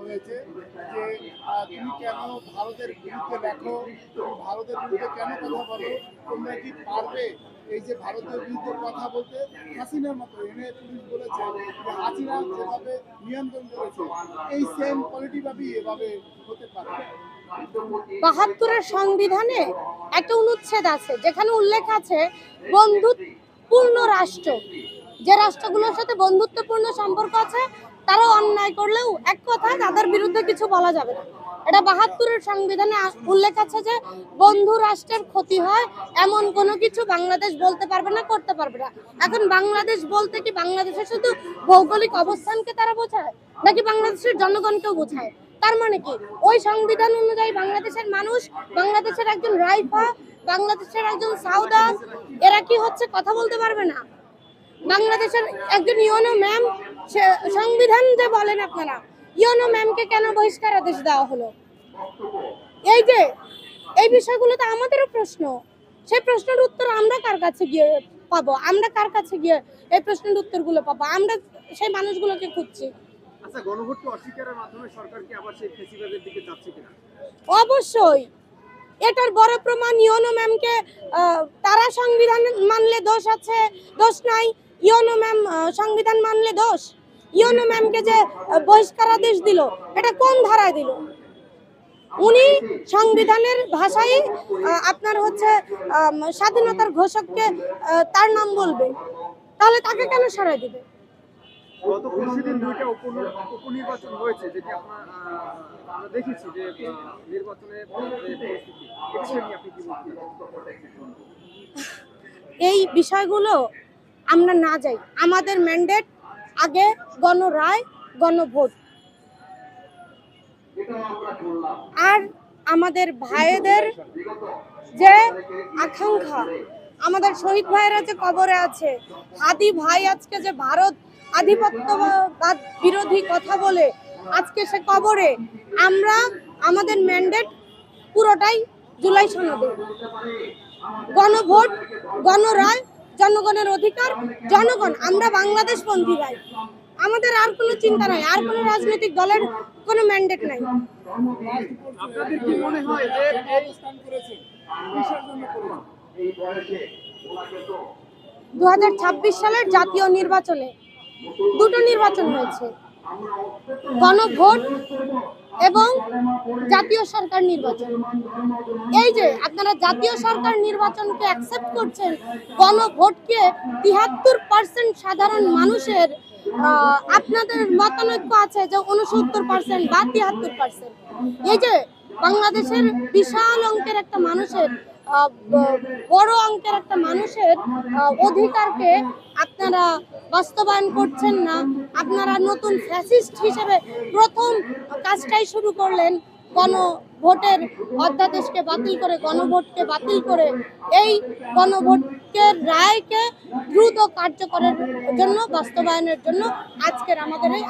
হয়েছে যে তুমি কেন ভারতের বিরুদ্ধে লেখো, তুমি ভারতের বিরুদ্ধে কেন কথা বলো, তোমরা কি পারবে এই যে ভারতের বিরুদ্ধে কথা বলতে? হাসিনার মতো এনে পুলিশ বলেছে যে হাসিনা যেভাবে নিয়ন্ত্রণ করেছে এই সেম কোয়ালিটিভাবেই এভাবে হতে পারে। ৭২-এর সংবিধানে একটা অনুচ্ছেদ আছে যেখানে উল্লেখ আছে বন্ধুত্বপূর্ণ রাষ্ট্র, যে রাষ্ট্রগুলোর সাথে বন্ধুত্বপূর্ণ সম্পর্ক আছে তারাও অন্যায় করলেও এক কথা তাদের বিরুদ্ধে কিছু বলা যাবে না। এটা ৭২-এর সংবিধানে উল্লেখ আছে যে বন্ধু রাষ্ট্রের ক্ষতি হয় এমন কোনো কিছু বাংলাদেশ বলতে পারবে না, করতে পারবে না। এখন বাংলাদেশ বলতে কি বাংলাদেশের শুধু ভৌগোলিক অবস্থানকে তারা বোঝায়, নাকি বাংলাদেশের জনগণকেও বোঝায়? তার মানে কি ওই সংবিধান অনুযায়ী বাংলাদেশের মানুষ, বাংলাদেশের একজন রাইফা, বাংলাদেশের একজন সাউদা, এরা কি হচ্ছে কথা বলতে পারবে না? বাংলাদেশের একজন ইউনো ম্যাম, সংবিধান যে বলেন আপনারা, ইউনো ম্যামকে কেন বহিষ্কার আদেশ দেওয়া হলো? এই যে এই বিষয়গুলো তো আমাদেরও প্রশ্ন। সেই প্রশ্নের উত্তর আমরা কার কাছে গিয়ে পাবো? আমরা কার কাছে গিয়ে এই প্রশ্নের উত্তরগুলো পাবো? আমরা সেই মানুষগুলোকে খুঁজছি। আচ্ছা, গণভোটকে অস্বীকারের মাধ্যমে সরকার কি আবার সেই ফ্যাসিবাদের দিকে যাচ্ছে কিনা? অবশ্যই এটার বড় প্রমাণ ইউনো ম্যামকে, তারা সংবিধান মানলে দোষ আছে, দোষ নাই। ইউনো ম্যাম সংবিধান মানলে দোষ? ইউনো ম্যামকে যে বহিষ্কার আদেশ দিল, এটা কোন ধারায় দিল? উনি সংবিধানের ভাষায় আপনার হচ্ছে স্বাধীনতার ঘোষককে তার নাম বলবে, তাহলে তাকে কেন সরাই দিবে? গত পরশুদিন দুইটা উপনির্বাচন হয়েছে, যেটি আমরা দেখেছি যে নির্বাচনের পরিস্থিতি, এই বিষয়ে নিয়ে আপনি কি বলছেন? এই বিষয়গুলো আমরা না যাই, আমাদের ম্যান্ডেট আগে গণরায়, গণভোট। আর আমাদের ভাইদের যে আকাঙ্ক্ষা, আমাদের শহীদ ভাইয়েরা যে কবরে আছে, হাদি ভাই আজকে যে ভারত আধিপত্যবাদ বিরোধী কথা বলে আজকে সে কবরে, আমরা আমাদের ম্যান্ডেট পুরোটাই জুলাই সনদে। গণভোট, গণরায়, জনগণের অধিকার, জনগণ। আমরা বাংলাদেশপন্থী ভাই, আমাদের আর কোনো চিন্তা নাই, আর কোনো রাজনৈতিক দলের কোনো ম্যান্ডেট নাই। আপনাদের কি মনে হয় যে অবস্থান করেছে কিসের জন্য করেছে? 2026 সালের জাতীয় নির্বাচনে দুটো নির্বাচন হয়েছে, গণভোট এবং জাতীয় সরকার নির্বাচন। এই যে আপনারা জাতীয় সরকার নির্বাচনকে অ্যাকসেপ্ট করছেন, গণভোটকে 73% সাধারণ মানুষের, আপনাদের মতানৈক্য আছে যে 69% বা 73%। এই যে বাংলাদেশের বিশাল অঙ্কের একটা মানুষের, বড় অঙ্কের একটা মানুষের অধিকারকে আপনারা বাস্তবায়ন করছেন না। আপনারা নতুন ফ্যাসিস্ট হিসেবে প্রথম কাজটাই শুরু করলেন, গণভোটের অধ্যাদেশকে বাতিল করে, গণভোটকে বাতিল করে এই গণভোটের রায়কে দ্রুত কার্যকরের জন্য, বাস্তবায়নের জন্য আজকের আমাদের এই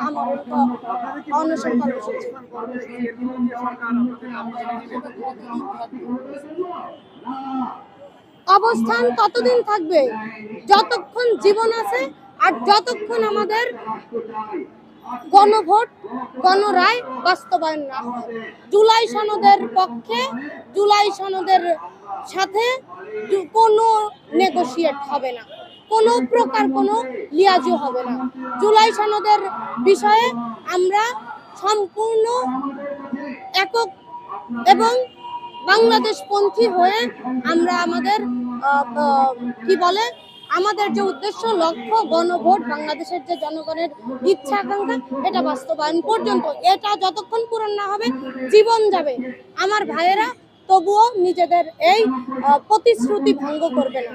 অনশন কর্মসূচি। অবস্থান ততদিন থাকবে যতক্ষণ জীবন আছে, আর যতক্ষণ আমাদের গণভোট, গণরায় বাস্তবায়ন না হয়। জুলাই সনদের পক্ষে, জুলাই সনদের সাথে কোনো নেগোশিয়েট হবে না, কোনো প্রকার কোনো লিয়াজু হবে না। জুলাই সনদের বিষয়ে আমরা সম্পূর্ণ একক এবং বাংলাদেশপন্থী হয়ে আমরা আমাদের কি বলে, আমাদের যে উদ্দেশ্য, লক্ষ্য, গণভোট, বাংলাদেশের যে জনগণের ইচ্ছা আকাঙ্ক্ষা, এটা বাস্তবায়ন পর্যন্ত, এটা যতক্ষণ পূরণ না হবে জীবন যাবে। আমার ভাইয়েরা তবুও নিজেদের এই প্রতিশ্রুতি ভঙ্গ করবে না।